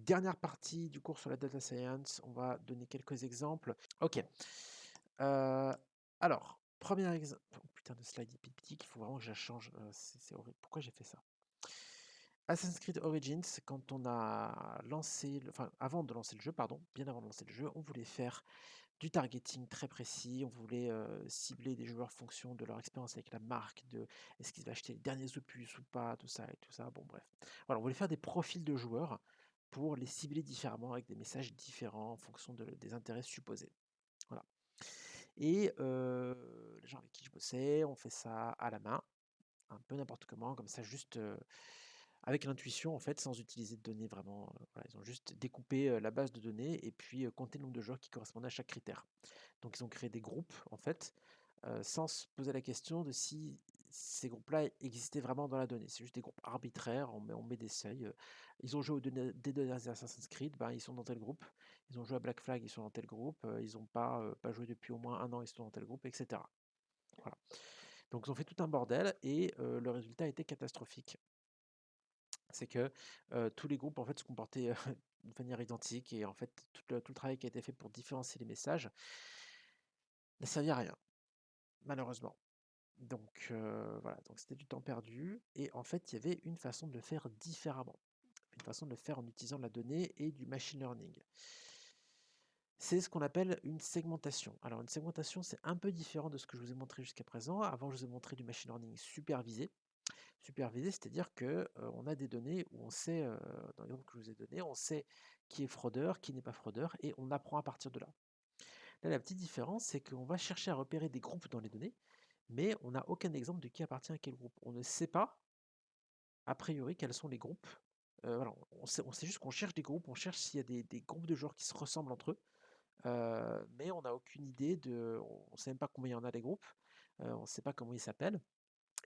Dernière partie du cours sur la data science, on va donner quelques exemples. OK. Heu, alors, premier exemple. Oh putain de slide épiptyque, il faut vraiment que je la change, c'est horrible. Pourquoi j'ai fait ça? Assassin's Creed Origins, quand on a lancé le enfin, avant de lancer le jeu, pardon, bien avant de lancer le jeu, on voulait faire du targeting très précis. On voulait, cibler des joueurs en fonction de leur expérience avec la marque, de est-ce qu'ils va acheter les derniers opus ou pas, tout ça et tout ça. Bon bref. Voilà, on voulait faire des profils de joueurs pour les cibler différemment avec des messages différents en fonction des intérêts supposés. Voilà. Et les gens avec qui je bossais, on fait ça à la main, un peu n'importe comment, comme ça juste, avec l'intuition en fait, sans utiliser de données vraiment, voilà, ils ont juste découpé, la base de données et puis, compté le nombre de joueurs qui correspondaient à chaque critère. Donc ils ont créé des groupes en fait, sans se poser la question de si ces groupes-là existaient vraiment dans la donnée. C'est juste des groupes arbitraires, on met des seuils, ils ont joué des derniers Assassin's Creed, ben, ils sont dans tel groupe. Ils ont joué à Black Flag, ils sont dans tel groupe, ils ont pas joué depuis au moins un an, ils sont dans tel groupe et cetera. Voilà. Donc ils ont fait tout un bordel et le résultat était catastrophique. C'est que, tous les groupes en fait se comportaient, de manière identique et en fait tout le travail qui a été fait pour différencier les messages n'a servi à rien, malheureusement. Donc voilà, donc c'était du temps perdu et en fait, il y avait une façon de le faire différemment. Une façon de le faire en utilisant de la donnée et du machine learning. C'est ce qu'on appelle une segmentation. Alors une segmentation, c'est un peu différent de ce que je vous ai montré jusqu'à présent. Avant, je vous ai montré du machine learning supervisé. Supervisé, c'est-à-dire que, on a des données où on sait, dans l'exemple que je vous ai donné, on sait qui est fraudeur, qui n'est pas fraudeur et on apprend à partir de là. Là, la petite différence, c'est qu'on va chercher à repérer des groupes dans les données, mais on n'a aucun exemple de qui appartient à quel groupe. On ne sait pas, a priori, quels sont les groupes. Voilà, on sait juste qu'on cherche des groupes, on cherche s'il y a des groupes de joueurs qui se ressemblent entre eux, mais on n'a aucune idée on ne sait même pas combien il y en a des groupes, on ne sait pas comment ils s'appellent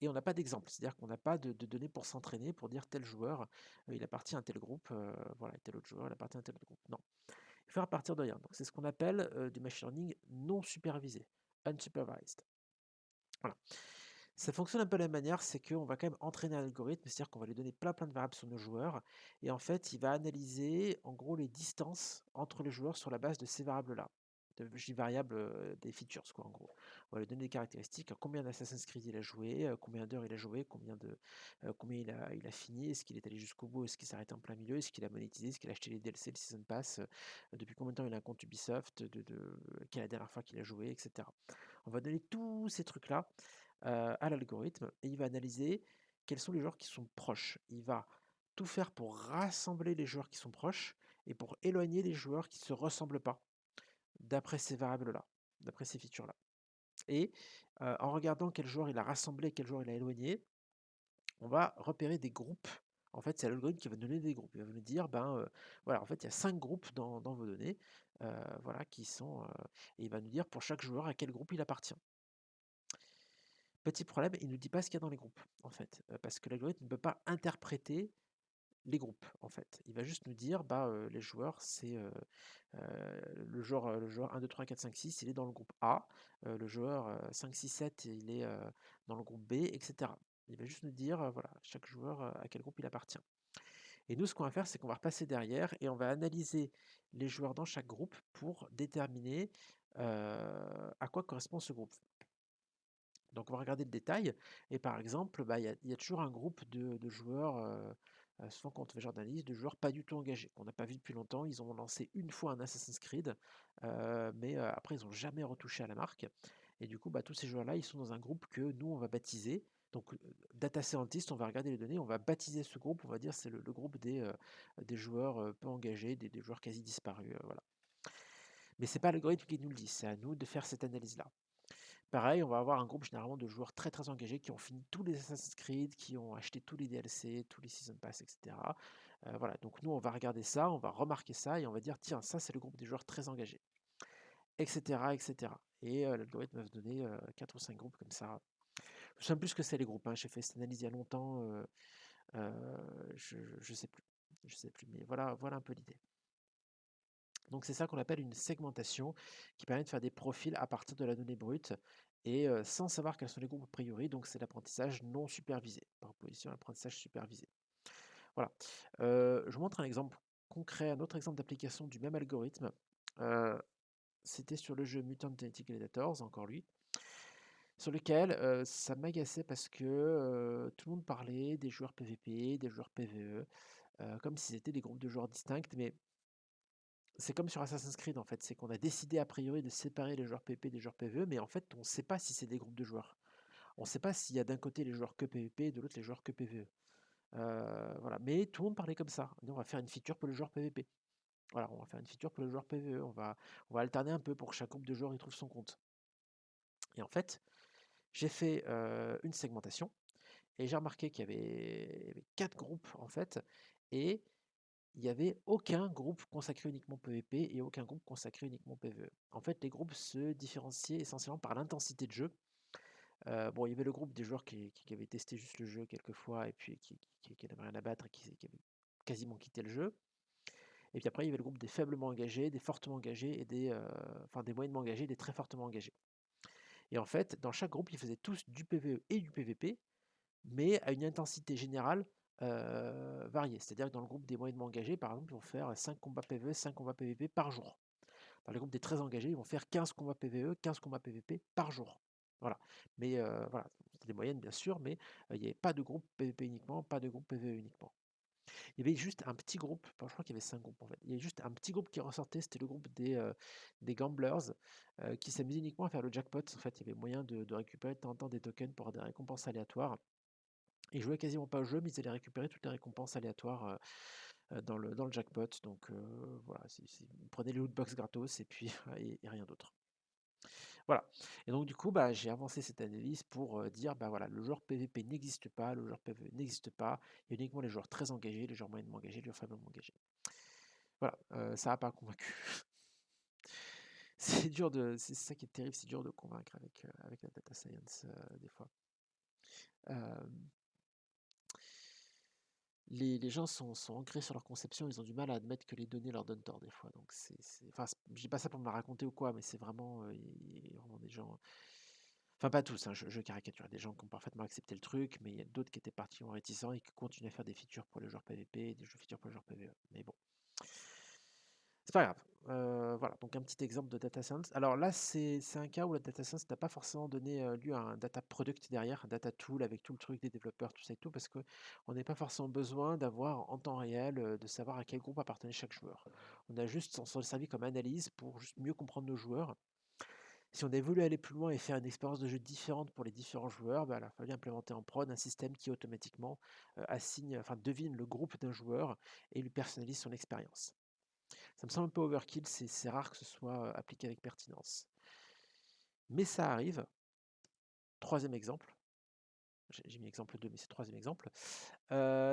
et on n'a pas d'exemple. C'est-à-dire qu'on n'a pas de données pour s'entraîner, pour dire tel joueur, il appartient à tel groupe, voilà, et tel autre joueur, il appartient à tel autre groupe. Non, il faut faire à partir de rien. Donc c'est ce qu'on appelle, du machine learning non supervisé, unsupervised. Voilà. Ça fonctionne un peu de la même manière, c'est qu'on va quand même entraîner un algorithme, c'est-à-dire qu'on va lui donner plein de variables sur nos joueurs et en fait, il va analyser, en gros, les distances entre les joueurs sur la base de ces variables-là. Je dis variables, des features quoi, en gros. On va lui donner des caractéristiques, combien d'Assassin's Creed il a joué, combien d'heures il a joué, combien il a fini, est-ce qu'il est allé jusqu'au bout, est-ce qu'il s'est arrêté en plein milieu, est-ce qu'il a monétisé, est-ce qu'il a acheté les DLC, le season pass, depuis combien de temps il a un compte Ubisoft, quelle est la dernière fois qu'il a joué et cetera. On va donner tous ces trucs-là, à l'algorithme et il va analyser quels sont les joueurs qui sont proches. Il va tout faire pour rassembler les joueurs qui sont proches et pour éloigner les joueurs qui ne se ressemblent pas, d'après ces variables-là, d'après ces features-là. Et en regardant quel joueur il a rassemblé, quel joueur il a éloigné, on va repérer des groupes. En fait, c'est l'algorithme qui va donner des groupes. Il va nous dire, ben, voilà, en fait, il y a 5 groupes dans vos données, voilà, qui sont, et il va nous dire pour chaque joueur à quel groupe il appartient. Petit problème, il ne nous dit pas ce qu'il y a dans les groupes, en fait, parce que l'algorithme ne peut pas interpréter les groupes, en fait. Il va juste nous dire, bah, les joueurs, c'est, le joueur 1, 2, 3, 4, 5, 6, il est dans le groupe A, le joueur, 5, 6, 7, il est, dans le groupe B et cetera. Il va juste nous dire, voilà, chaque joueur, à quel groupe il appartient. Et nous, ce qu'on va faire, c'est qu'on va repasser derrière et on va analyser les joueurs dans chaque groupe pour déterminer, à quoi correspond ce groupe. Donc on va regarder le détail et par exemple, bah, il y a toujours un groupe de joueurs, souvent quand on fait ce genre d'analyse, de joueurs pas du tout engagés, qu'on n'a pas vu depuis longtemps. Ils ont lancé une fois un Assassin's Creed, mais après ils ont jamais retouché à la marque et du coup, bah, tous ces joueurs-là, ils sont dans un groupe que nous, on va baptiser. Donc, data scientist, on va regarder les données, on va baptiser ce groupe, on va dire c'est le groupe des joueurs, peu engagés, des joueurs quasi disparus, voilà. Mais c'est pas l'algorithme qui nous le dit, c'est à nous de faire cette analyse-là. Pareil, on va avoir un groupe généralement de joueurs très engagés qui ont fini tous les Assassin's Creed, qui ont acheté tous les DLC, tous les Season Pass, et cetera. Voilà, donc nous on va regarder ça, on va remarquer ça et on va dire tiens, ça c'est le groupe des joueurs très engagés, et cetera, et cetera. Et l'algorithme va se donner 4 ou 5 groupes comme ça. Je ne sais plus ce que c'est les groupes, hein. J'ai fait cette analyse il y a longtemps, je sais plus. Je sais plus, mais voilà un peu l'idée. Donc c'est ça qu'on appelle une segmentation qui permet de faire des profils à partir de la donnée brute et sans savoir quels sont les groupes a priori, donc c'est l'apprentissage non supervisé, par opposition à l'apprentissage supervisé. Voilà. Je vous montre un exemple concret, un autre exemple d'application du même algorithme. Euh, C'était sur le jeu Mutant Genetic Gladiators, encore lui, sur lequel ça m'agaçait parce que tout le monde parlait des joueurs PvP, des joueurs PvE, comme si c'était des groupes de joueurs distincts, mais c'est comme sur Assassin's Creed en fait, c'est qu'on a décidé a priori de séparer les joueurs PvP des joueurs PvE, mais en fait on ne sait pas si c'est des groupes de joueurs. On ne sait pas s'il y a d'un côté les joueurs que PvP et de l'autre les joueurs que PvE. Voilà. Mais tout le monde parlait comme ça. On va faire une feature pour les joueurs PvP. Voilà, on va faire une feature pour les joueurs PvE. On va alterner un peu pour que chaque groupe de joueurs y trouve son compte. Et en fait, j'ai fait une segmentation et j'ai remarqué qu'il y avait 4 groupes en fait, et il n'y avait aucun groupe consacré uniquement PvP et aucun groupe consacré uniquement PvE. En fait, les groupes se différenciaient essentiellement par l'intensité de jeu. Bon, il y avait le groupe des joueurs qui avaient testé juste le jeu quelques fois et puis qui n'avaient rien à battre et qui avaient quasiment quitté le jeu. Et puis après, il y avait le groupe des faiblement engagés, des fortement engagés et enfin, des moyennement engagés et des très fortement engagés. Et en fait, dans chaque groupe, ils faisaient tous du PvE et du PvP, mais à une intensité générale variée. C'est-à-dire que dans le groupe des moyennement engagés, par exemple, ils vont faire 5 combats PvE, 5 combats PvP par jour. Dans les groupes des très engagés, ils vont faire 15 combats PvE, 15 combats PvP par jour. Voilà. Mais voilà, c'était des moyennes bien sûr, mais il n'y avait pas de groupe PvP uniquement, pas de groupe PvE uniquement. Il y avait juste un petit groupe, je crois qu'il y avait 5 groupes en fait. Il y avait juste un petit groupe qui ressortait, c'était le groupe des gamblers qui s'amusaient uniquement à faire le jackpot. En fait, il y avait moyen de récupérer de temps en temps des tokens pour avoir des récompenses aléatoires. Ils jouaient quasiment pas au jeu, mais ils allaient récupérer toutes les récompenses aléatoires dans le jackpot. Donc voilà, ils prenaient les lootbox gratos et puis et rien d'autre. Voilà. Et donc du coup, bah, j'ai avancé cette analyse pour dire, bah voilà, le joueur PVP n'existe pas, le joueur PvE n'existe pas, il y a uniquement les joueurs très engagés, les joueurs moyennement engagés, les joueurs faiblement engagés. Voilà, ça n'a pas convaincu. C'est ça qui est terrible, c'est dur de convaincre avec la data science des fois. Euh, les gens sont ancrés sur leur conception, ils ont du mal à admettre que les données leur donnent tort des fois. Donc enfin, je dis pas ça pour me la raconter ou quoi, mais c'est vraiment, il y a vraiment des gens. Enfin, pas tous, hein, je caricature. Il y a des gens qui ont parfaitement accepté le truc, mais il y a d'autres qui étaient particulièrement réticents et qui continuent à faire des features pour les joueurs PvP et des features pour les joueurs PvE. Mais bon, c'est pas grave. Voilà, donc un petit exemple de data science. Alors là, c'est un cas où la data science n'a pas forcément donné lieu à un data product derrière, un data tool avec tout le truc des développeurs, tout ça et tout, parce qu'on n'a pas forcément besoin d'avoir en temps réel de savoir à quel groupe appartenait chaque joueur. On s'en est servi comme analyse pour juste mieux comprendre nos joueurs. Si on a voulu aller plus loin et faire une expérience de jeu différente pour les différents joueurs, bah, il a fallu implémenter en prod un système qui automatiquement devine le groupe d'un joueur et lui personnalise son expérience. Ça me semble un peu overkill, c'est rare que ce soit appliqué avec pertinence. Mais ça arrive. Troisième exemple. J'ai mis exemple 2, mais c'est le troisième exemple.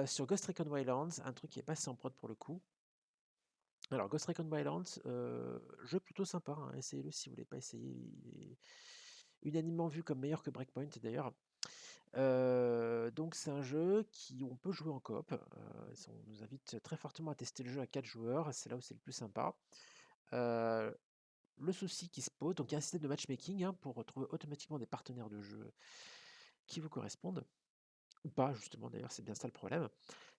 Sur Ghost Recon Wildlands, un truc qui est passé en prod pour le coup. Alors, Ghost Recon Wildlands, jeu plutôt sympa, hein, essayez-le si vous ne l'avez pas essayé. Il est unanimement vu comme meilleur que Breakpoint d'ailleurs. Donc c'est un jeu où on peut jouer en coop. On nous invite très fortement à tester le jeu à 4 joueurs, c'est là où c'est le plus sympa. Le souci qui se pose, donc il y a un système de matchmaking pour retrouver automatiquement des partenaires de jeu qui vous correspondent, ou pas justement d'ailleurs, c'est bien ça le problème.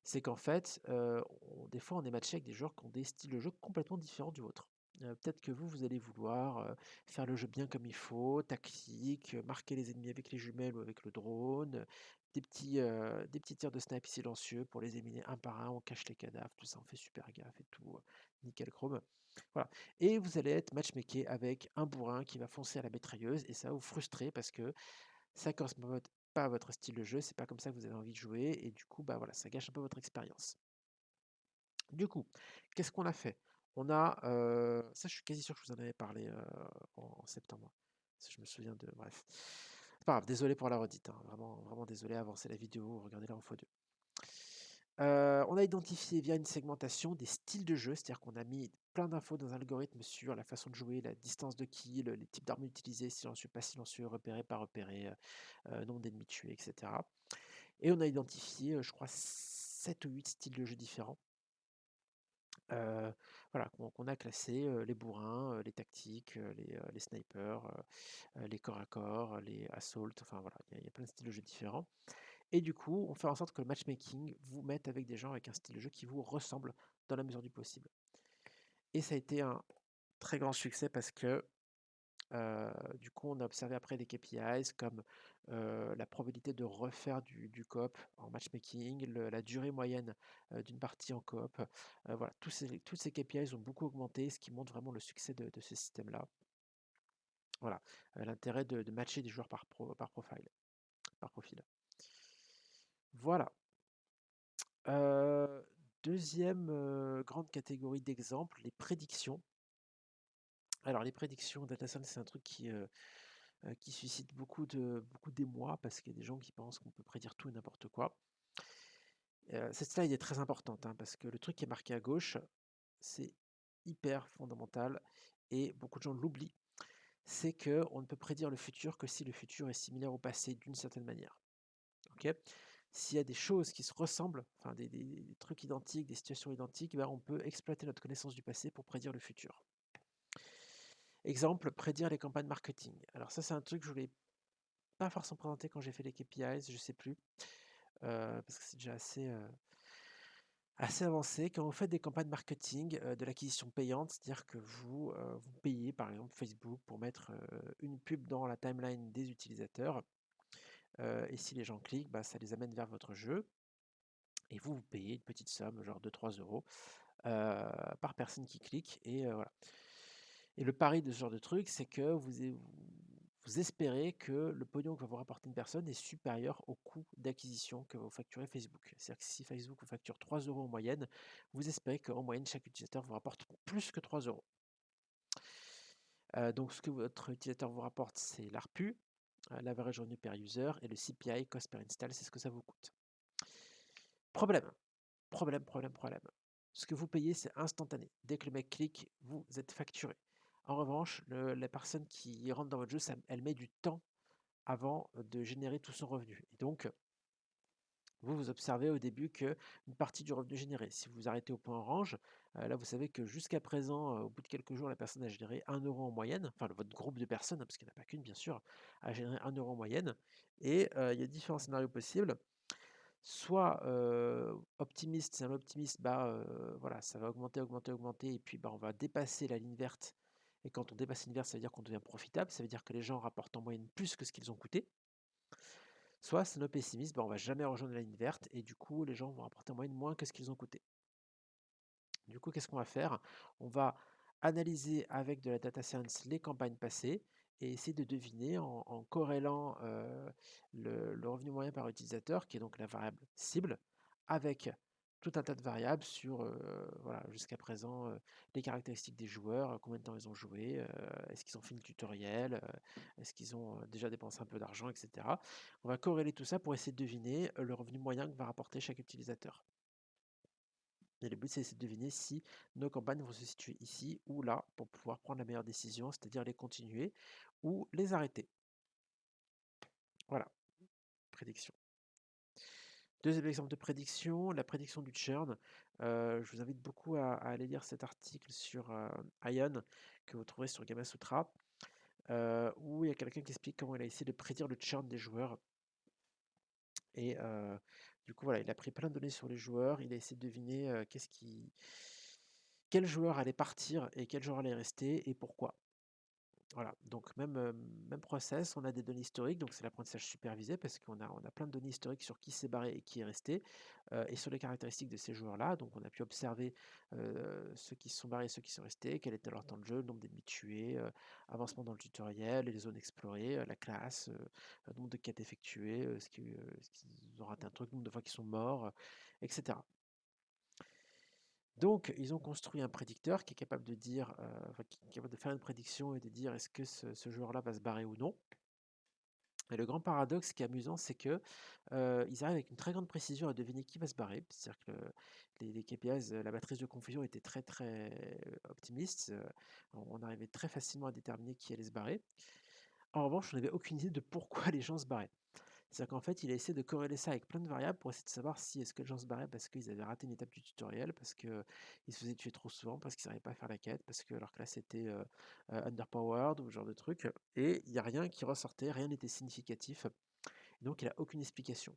C'est qu'en fait, des fois on est matché avec des joueurs qui ont des styles de jeu complètement différents du vôtre. Peut-être que vous allez vouloir faire le jeu bien comme il faut, tactique, marquer les ennemis avec les jumelles ou avec le drone, des petits tirs de snipe silencieux pour les éliminer un par un, on cache les cadavres, tout ça, on fait super gaffe et tout, nickel chrome. Voilà. Et vous allez être matchmaké avec un bourrin qui va foncer à la mitrailleuse et ça va vous frustrer parce que ça ne correspond pas à votre style de jeu, c'est pas comme ça que vous avez envie de jouer et du coup, bah voilà, ça gâche un peu votre expérience. Du coup, qu'est-ce qu'on a fait? Ça je suis quasi sûr que je vous en avais parlé en septembre. Si je me souviens de. Bref. C'est pas grave, désolé pour la redite, hein, vraiment, vraiment désolé, avancez la vidéo, regardez-la en x2. On a identifié via une segmentation des styles de jeu, c'est-à-dire qu'on a mis plein d'infos dans un algorithme sur la façon de jouer, la distance de kill, les types d'armes utilisées, silencieux, pas silencieux, repéré, pas repéré, nombre d'ennemis tués, etc. Et on a identifié, je crois, 7 ou 8 styles de jeu différents. Voilà, qu'on a classé les bourrins, les tactiques, les snipers, les corps à corps, les assaults, enfin voilà, il y a plein de styles de jeu différents. Et du coup, on fait en sorte que le matchmaking vous mette avec des gens avec un style de jeu qui vous ressemble dans la mesure du possible. Et ça a été un très grand succès parce que du coup, on a observé après des KPIs comme la probabilité de refaire du coop en matchmaking, la durée moyenne d'une partie en coop. Voilà, tous ces KPIs ont beaucoup augmenté, ce qui montre vraiment le succès de ce système-là. Voilà, l'intérêt de matcher des joueurs par profil. Voilà. Euh, Deuxième grande catégorie d'exemples, les prédictions. Alors, les prédictions data science, c'est un truc qui suscite beaucoup d'émoi parce qu'il y a des gens qui pensent qu'on peut prédire tout et n'importe quoi. Cette slide est très importante parce que le truc qui est marqué à gauche, c'est hyper fondamental et beaucoup de gens l'oublient. C'est qu'on ne peut prédire le futur que si le futur est similaire au passé d'une certaine manière. Ok. S'il y a des choses qui se ressemblent, enfin des trucs identiques, des situations identiques, on peut exploiter notre connaissance du passé pour prédire le futur. Exemple, prédire les campagnes marketing. Alors ça, c'est un truc que je voulais pas forcément présenter quand j'ai fait les KPIs, je sais plus, parce que c'est déjà assez avancé. Quand vous faites des campagnes marketing, de l'acquisition payante, c'est-à-dire que vous payez par exemple Facebook pour mettre une pub dans la timeline des utilisateurs, et si les gens cliquent, ça les amène vers votre jeu, et vous payez une petite somme, genre 2-3 € par personne qui clique, et voilà. Et le pari de ce genre de truc, c'est que vous espérez que le pognon que va vous rapporter une personne est supérieur au coût d'acquisition que va vous facturer Facebook. C'est-à-dire que si Facebook vous facture 3 € en moyenne, vous espérez qu'en moyenne, chaque utilisateur vous rapporte plus que 3 €. Donc, ce que votre utilisateur vous rapporte, c'est l'ARPU, l'average revenue per user, et le CPI, cost per install, c'est ce que ça vous coûte. Problème. Ce que vous payez, c'est instantané. Dès que le mec clique, vous êtes facturé. En revanche, la personne qui rentre dans votre jeu, elle met du temps avant de générer tout son revenu. Et donc, vous observez au début qu'une partie du revenu généré. Si vous arrêtez au point orange, là, vous savez que jusqu'à présent, au bout de quelques jours, la personne a généré 1 € en moyenne, enfin, votre groupe de personnes, parce qu'il n'y en a pas qu'une, bien sûr, a généré 1 € en moyenne. Et il y a différents scénarios possibles. Soit optimiste, c'est un optimiste, voilà, ça va augmenter, et puis on va dépasser la ligne verte. Et quand on dépasse la ligne verte, ça veut dire qu'on devient profitable, ça veut dire que les gens rapportent en moyenne plus que ce qu'ils ont coûté. Soit c'est un pessimiste, on va jamais rejoindre la ligne verte, et du coup les gens vont rapporter en moyenne moins que ce qu'ils ont coûté. Du coup, qu'est-ce qu'on va faire? On va analyser avec de la data science les campagnes passées et essayer de deviner en corrélant le revenu moyen par utilisateur, qui est donc la variable cible, avec tout un tas de variables sur, voilà, jusqu'à présent, les caractéristiques des joueurs, combien de temps ils ont joué, est-ce qu'ils ont fini le tutoriel, est-ce qu'ils ont déjà dépensé un peu d'argent, etc. On va corréler tout ça pour essayer de deviner le revenu moyen que va rapporter chaque utilisateur. Et le but, c'est de deviner si nos campagnes vont se situer ici ou là pour pouvoir prendre la meilleure décision, c'est-à-dire les continuer ou les arrêter. Voilà, prédiction. Deuxième exemple de prédiction, la prédiction du churn. Je vous invite beaucoup à aller lire cet article sur Ion que vous trouverez sur Gamasutra, où il y a quelqu'un qui explique comment il a essayé de prédire le churn des joueurs. Et du coup, voilà, il a pris plein de données sur les joueurs, il a essayé de deviner quel joueur allait partir et quel joueur allait rester et pourquoi. Voilà, donc même process, on a des données historiques, donc c'est l'apprentissage supervisé parce qu'on a plein de données historiques sur qui s'est barré et qui est resté, et sur les caractéristiques de ces joueurs-là. Donc on a pu observer ceux qui se sont barrés et ceux qui sont restés, quel était leur temps de jeu, le nombre d'ennemis tués, avancement dans le tutoriel, les zones explorées, la classe, le nombre de quêtes effectuées, ce qu'ils ont raté un truc, le nombre de fois qu'ils sont morts, etc. Donc, ils ont construit un prédicteur qui est capable de dire, qui est capable de faire une prédiction et de dire est-ce que ce joueur-là va se barrer ou non. Et le grand paradoxe qui est amusant, c'est que ils arrivent avec une très grande précision à deviner qui va se barrer. C'est-à-dire que les KPIs, la matrice de confusion était très très optimiste. On arrivait très facilement à déterminer qui allait se barrer. En revanche, on n'avait aucune idée de pourquoi les gens se barraient. C'est-à-dire qu'en fait, il a essayé de corréler ça avec plein de variables pour essayer de savoir si est-ce que les gens se barraient parce qu'ils avaient raté une étape du tutoriel, parce qu'ils se faisaient tuer trop souvent, parce qu'ils n'arrivaient pas à faire la quête, parce que leur classe était underpowered ou ce genre de truc. Et il n'y a rien qui ressortait, rien n'était significatif. Donc il a aucune explication.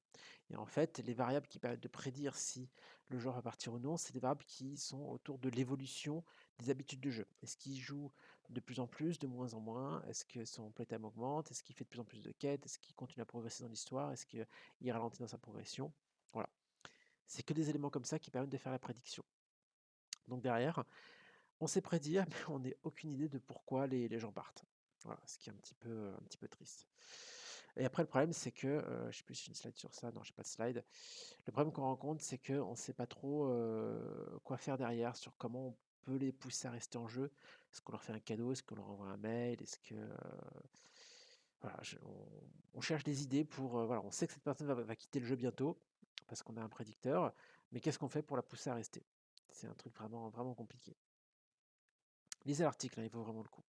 Et en fait, les variables qui permettent de prédire si le joueur va partir ou non, c'est des variables qui sont autour de l'évolution des habitudes de jeu. Est-ce qu'il joue de plus en plus, de moins en moins? Est-ce que son playtime augmente? Est-ce qu'il fait de plus en plus de quêtes? Est-ce qu'il continue à progresser dans l'histoire? Est-ce qu'il ralentit dans sa progression? Voilà. C'est que des éléments comme ça qui permettent de faire la prédiction. Donc derrière, on sait prédire, mais on n'a aucune idée de pourquoi les gens partent. Voilà, ce qui est un petit peu triste. Et après, le problème, c'est que, je sais plus si j'ai une slide sur ça, non, j'ai pas de slide. Le problème qu'on rencontre, c'est qu'on ne sait pas trop quoi faire derrière, sur comment on peut les pousser à rester en jeu. Est-ce qu'on leur fait un cadeau? Est-ce qu'on leur envoie un mail? Est-ce que. Voilà, on cherche des idées pour. Voilà, on sait que cette personne va quitter le jeu bientôt, parce qu'on a un prédicteur, mais qu'est-ce qu'on fait pour la pousser à rester? C'est un truc vraiment, vraiment compliqué. Lisez l'article, hein, il vaut vraiment le coup.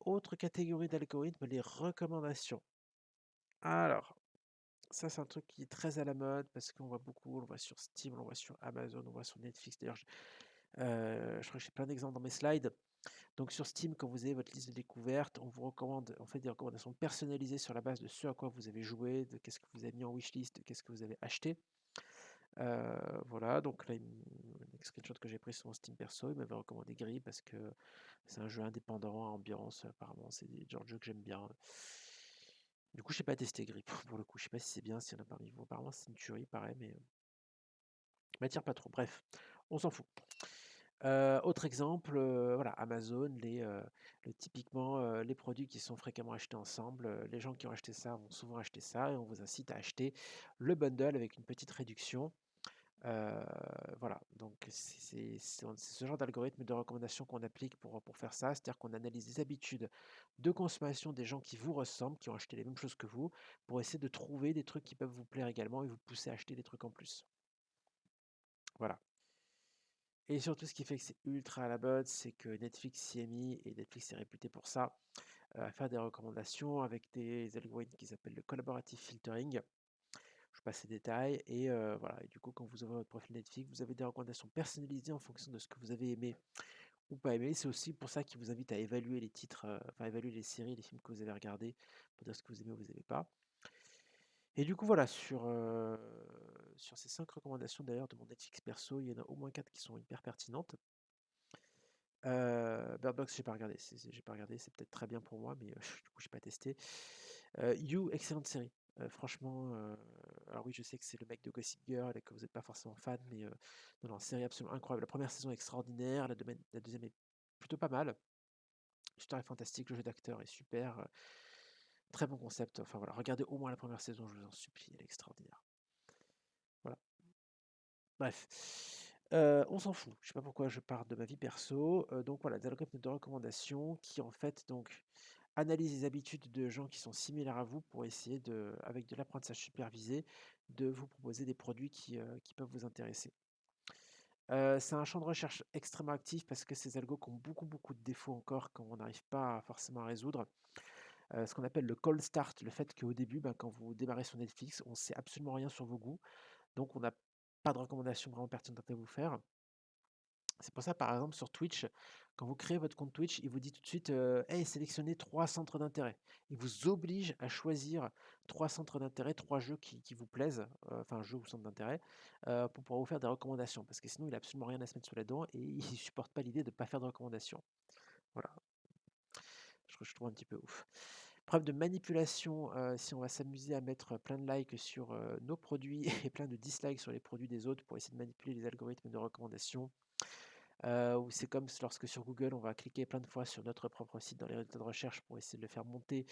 Autre catégorie d'algorithmes, les recommandations. Alors, ça c'est un truc qui est très à la mode parce qu'on voit beaucoup, on le voit sur Steam, on le voit sur Amazon, on le voit sur Netflix. D'ailleurs, je crois que j'ai plein d'exemples dans mes slides. Donc sur Steam, quand vous avez votre liste de découvertes, on vous recommande, on fait des recommandations personnalisées sur la base de ce à quoi vous avez joué, de qu'est-ce que vous avez mis en wishlist, de qu'est-ce que vous avez acheté. Voilà, donc là, un screenshot que j'ai pris sur mon Steam perso, il m'avait recommandé Gris parce que c'est un jeu indépendant, à ambiance, apparemment, c'est des genres de jeux que j'aime bien. Du coup, je sais pas testé Gris pour le coup, je sais pas si c'est bien, s'il y en a parmi vous. Apparemment, c'est une tuerie, pareil, mais m'attire pas trop. Bref, on s'en fout. Autre exemple, voilà, Amazon, typiquement les produits qui sont fréquemment achetés ensemble. Les gens qui ont acheté ça vont souvent acheter ça et on vous incite à acheter le bundle avec une petite réduction. Voilà, donc c'est ce genre d'algorithme de recommandation qu'on applique pour faire ça, c'est-à-dire qu'on analyse les habitudes de consommation des gens qui vous ressemblent, qui ont acheté les mêmes choses que vous, pour essayer de trouver des trucs qui peuvent vous plaire également et vous pousser à acheter des trucs en plus. Voilà. Et surtout, ce qui fait que c'est ultra à la mode, c'est que Netflix s'y est mis, et Netflix est réputé pour ça, à faire des recommandations avec des algorithmes qu'ils appellent le collaborative filtering. Je passe les détails et voilà. Et du coup, quand vous ouvrez votre profil Netflix, vous avez des recommandations personnalisées en fonction de ce que vous avez aimé ou pas aimé. C'est aussi pour ça qu'ils vous invitent à évaluer les titres, enfin évaluer les séries, les films que vous avez regardés, pour dire ce que vous aimez ou vous n'aimez pas. Et du coup, voilà, sur ces 5 recommandations d'ailleurs de mon Netflix perso, il y en a au moins 4 qui sont hyper pertinentes. Bird Box, j'ai pas regardé. J'ai pas regardé, c'est peut-être très bien pour moi, mais du coup, j'ai pas testé. You, excellente série. Franchement, alors oui, je sais que c'est le mec de Gossip Girl et que vous n'êtes pas forcément fan, mais non, non, série absolument incroyable. La première saison est extraordinaire, la deuxième est plutôt pas mal. L'histoire est fantastique, le jeu d'acteur est super. Très bon concept. Enfin voilà, regardez au moins la première saison, je vous en supplie, elle est extraordinaire. Voilà. Bref. On s'en fout. Je sais pas pourquoi je parle de ma vie perso. Donc voilà, des algorithmes de recommandation qui en fait donc analysent les habitudes de gens qui sont similaires à vous pour essayer de, avec de l'apprentissage supervisé, de vous proposer des produits qui peuvent vous intéresser. C'est un champ de recherche extrêmement actif parce que ces algos ont beaucoup, beaucoup de défauts encore qu'on n'arrive pas forcément à résoudre. Ce qu'on appelle le cold start, le fait qu'au début, ben, quand vous démarrez sur Netflix, on sait absolument rien sur vos goûts. Donc on n'a pas de recommandations vraiment pertinentes à vous faire. C'est pour ça, par exemple, sur Twitch, quand vous créez votre compte Twitch, il vous dit tout de suite, hey, sélectionnez 3 centres d'intérêt. Il vous oblige à choisir 3 centres d'intérêt, 3 jeux qui vous plaisent, enfin jeux ou centres d'intérêt, pour pouvoir vous faire des recommandations. Parce que sinon, il n'a absolument rien à se mettre sous la dent et il ne supporte pas l'idée de ne pas faire de recommandations. Voilà, je trouve un petit peu ouf. Preuve de manipulation, si on va s'amuser à mettre plein de likes sur nos produits et plein de dislikes sur les produits des autres pour essayer de manipuler les algorithmes de recommandation. Ou c'est comme lorsque sur Google, on va cliquer plein de fois sur notre propre site dans les résultats de recherche pour essayer de le faire monter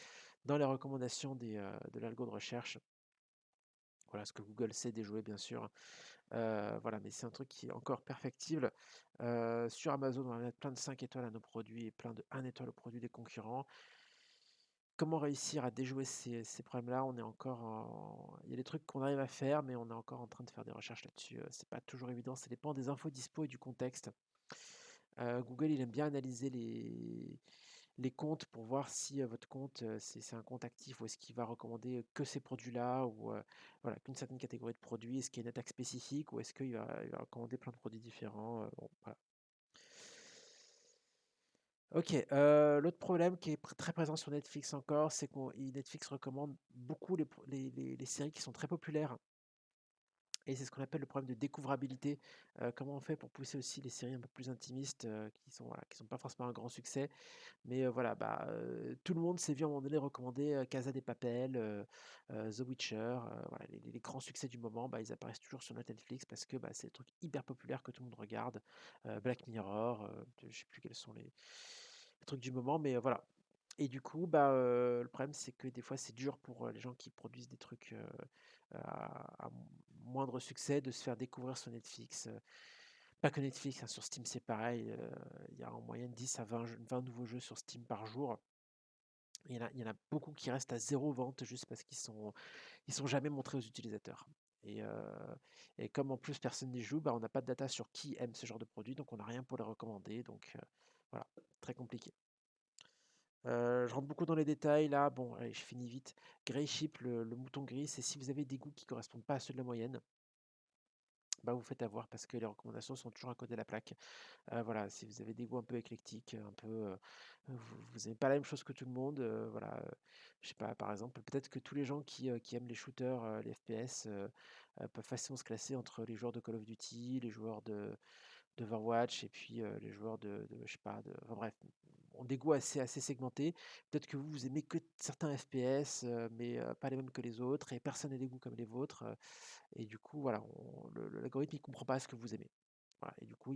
dans les recommandations de l'algo de recherche. Voilà ce que Google sait déjouer, bien sûr. Voilà, mais c'est un truc qui est encore perfectible. Sur Amazon, on va mettre plein de 5 étoiles à nos produits et plein de 1 étoile aux produits des concurrents. Comment réussir à déjouer ces problèmes-là? On est encore il y a des trucs qu'on arrive à faire, mais on est encore en train de faire des recherches là-dessus. C'est pas toujours évident, ça dépend des infos dispo et du contexte. Google, il aime bien analyser les comptes pour voir si votre compte, c'est un compte actif ou est-ce qu'il va recommander que ces produits-là ou voilà, qu'une certaine catégorie de produits. Est-ce qu'il y a une attaque spécifique ou est-ce qu'il va recommander plein de produits différents? Bon, voilà. OK, l'autre problème qui est très présent sur Netflix encore, c'est qu'on Netflix recommande beaucoup les séries qui sont très populaires et c'est ce qu'on appelle le problème de découvrabilité. Comment on fait pour pousser aussi les séries un peu plus intimistes, qui sont, voilà, qui sont pas forcément un grand succès? Mais voilà, bah, tout le monde s'est vu à un moment donné recommander, Casa de Papel, The Witcher, voilà, les grands succès du moment, bah, ils apparaissent toujours sur notre Netflix parce que, bah, c'est des trucs hyper populaires que tout le monde regarde. Black Mirror, je sais plus quels sont les trucs du moment, mais voilà. Et du coup, bah, le problème, c'est que des fois, c'est dur pour, les gens qui produisent des trucs, à moindre succès de se faire découvrir sur Netflix, pas que Netflix, hein, sur Steam, c'est pareil, il y a en moyenne 10 à 20 nouveaux jeux sur Steam par jour. Il y en a beaucoup qui restent à 0 vente juste parce qu'ils sont jamais montrés aux utilisateurs. Et, heu et comme en plus personne n'y joue, bah, on n'a pas de data sur qui aime ce genre de produit, donc on n'a rien pour les recommander, donc voilà, très compliqué. Je rentre beaucoup dans les détails là, bon allez, je finis vite. Grey Sheep, le mouton gris, c'est si vous avez des goûts qui correspondent pas à ceux de la moyenne, bah, vous faites avoir parce que les recommandations sont toujours à côté de la plaque. Voilà, si vous avez des goûts un peu éclectiques, un peu, vous aimez pas la même chose que tout le monde, voilà, je sais pas, par exemple, peut-être que tous les gens qui aiment les shooters, les FPS, peuvent facilement se classer entre les joueurs de Call of Duty, les joueurs d'Overwatch et puis, les joueurs je sais pas, enfin bref, ont des goûts assez segmentés. Peut-être que vous aimez que certains FPS, mais, pas les mêmes que les autres et personne n'a des goûts comme les vôtres, et du coup, voilà, l'algorithme, il comprend pas ce que vous aimez. Voilà, et du coup,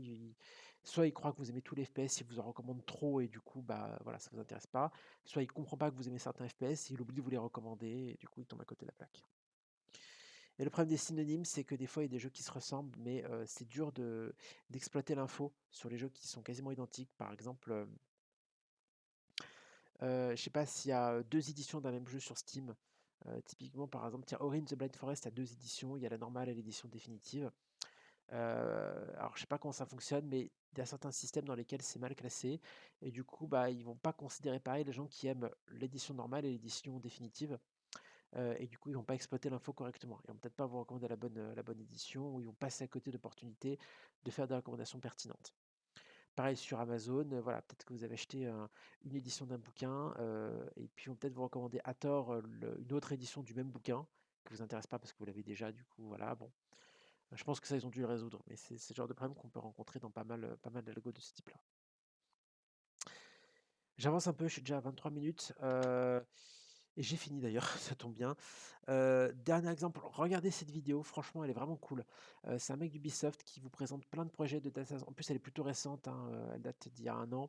soit il croit que vous aimez tous les FPS, il vous en recommande trop, et du coup, bah voilà, ça vous intéresse pas. Soit il comprend pas que vous aimez certains FPS, il oublie de vous les recommander, et du coup, il tombe à côté de la plaque. Et le problème des synonymes, c'est que des fois, il y a des jeux qui se ressemblent, mais c'est dur d'exploiter l'info sur les jeux qui sont quasiment identiques. Par exemple, je sais pas s'il y a 2 éditions d'un même jeu sur Steam. Typiquement, par exemple, tiens, Ori and the Blind Forest a 2 éditions, il y a la normale et l'édition définitive. Alors je sais pas comment ça fonctionne, mais il y a certains systèmes dans lesquels c'est mal classé et du coup, bah, ils vont pas considérer pareil les gens qui aiment l'édition normale et l'édition définitive, et du coup, ils vont pas exploiter l'info correctement. Ils vont peut-être pas vous recommander la bonne édition ou ils vont passer à côté d'opportunités de faire des recommandations pertinentes. Pareil sur Amazon, voilà, peut-être que vous avez acheté une édition d'un bouquin, et puis ils vont peut-être vous recommander à tort, une autre édition du même bouquin qui vous intéresse pas parce que vous l'avez déjà, du coup, voilà, bon. Je pense que ça, ils ont dû le résoudre, mais c'est le genre de problème qu'on peut rencontrer dans pas mal d'algos de ce type-là. J'avance un peu, je suis déjà à 23 minutes, et j'ai fini d'ailleurs, ça tombe bien. Dernier exemple, regardez cette vidéo, franchement, elle est vraiment cool. C'est un mec d'Ubisoft qui vous présente plein de projets de data. En plus, elle est plutôt récente, hein, elle date d'il y a 1 an.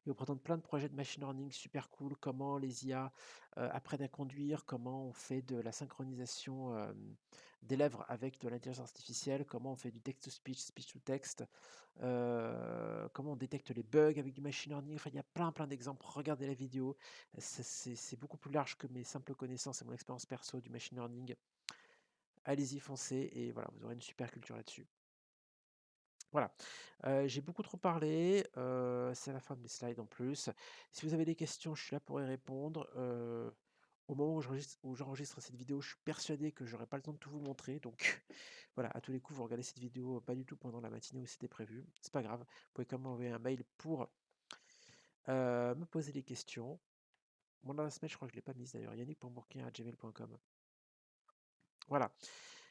Il vous présente plein de projets de machine learning super cool, comment les IA apprennent à conduire, comment on fait de la synchronisation des lèvres avec de l'intelligence artificielle, comment on fait du text-to-speech, speech-to-text, comment on détecte les bugs avec du machine learning. Enfin, il y a plein d'exemples. Regardez la vidéo. C'est beaucoup plus large que mes simples connaissances et mon expérience perso du machine learning. Allez-y, foncez, et voilà, vous aurez une super culture là-dessus. Voilà, j'ai beaucoup trop parlé, c'est la fin de mes slides en plus. Si vous avez des questions, je suis là pour y répondre. Au moment où j'enregistre cette vidéo, je suis persuadé que j'aurai pas le temps de tout vous montrer, donc voilà, à tous les coups, vous regardez cette vidéo pas du tout pendant la matinée où c'était prévu. C'est pas grave, vous pouvez quand même m'envoyer un mail pour, me poser des questions. Mon adresse mail, je crois que je l'ai pas mise d'ailleurs, yannick.bourquin@gmail.com. Voilà.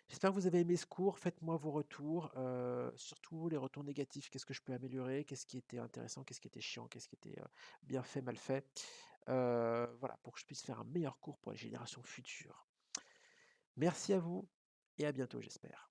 J'espère que vous avez aimé ce cours. Faites-moi vos retours, surtout les retours négatifs. Qu'est-ce que je peux améliorer? Qu'est-ce qui était intéressant? Qu'est-ce qui était chiant? Qu'est-ce qui était bien fait, mal fait? Voilà, pour que je puisse faire un meilleur cours pour les générations futures. Merci à vous et à bientôt, j'espère.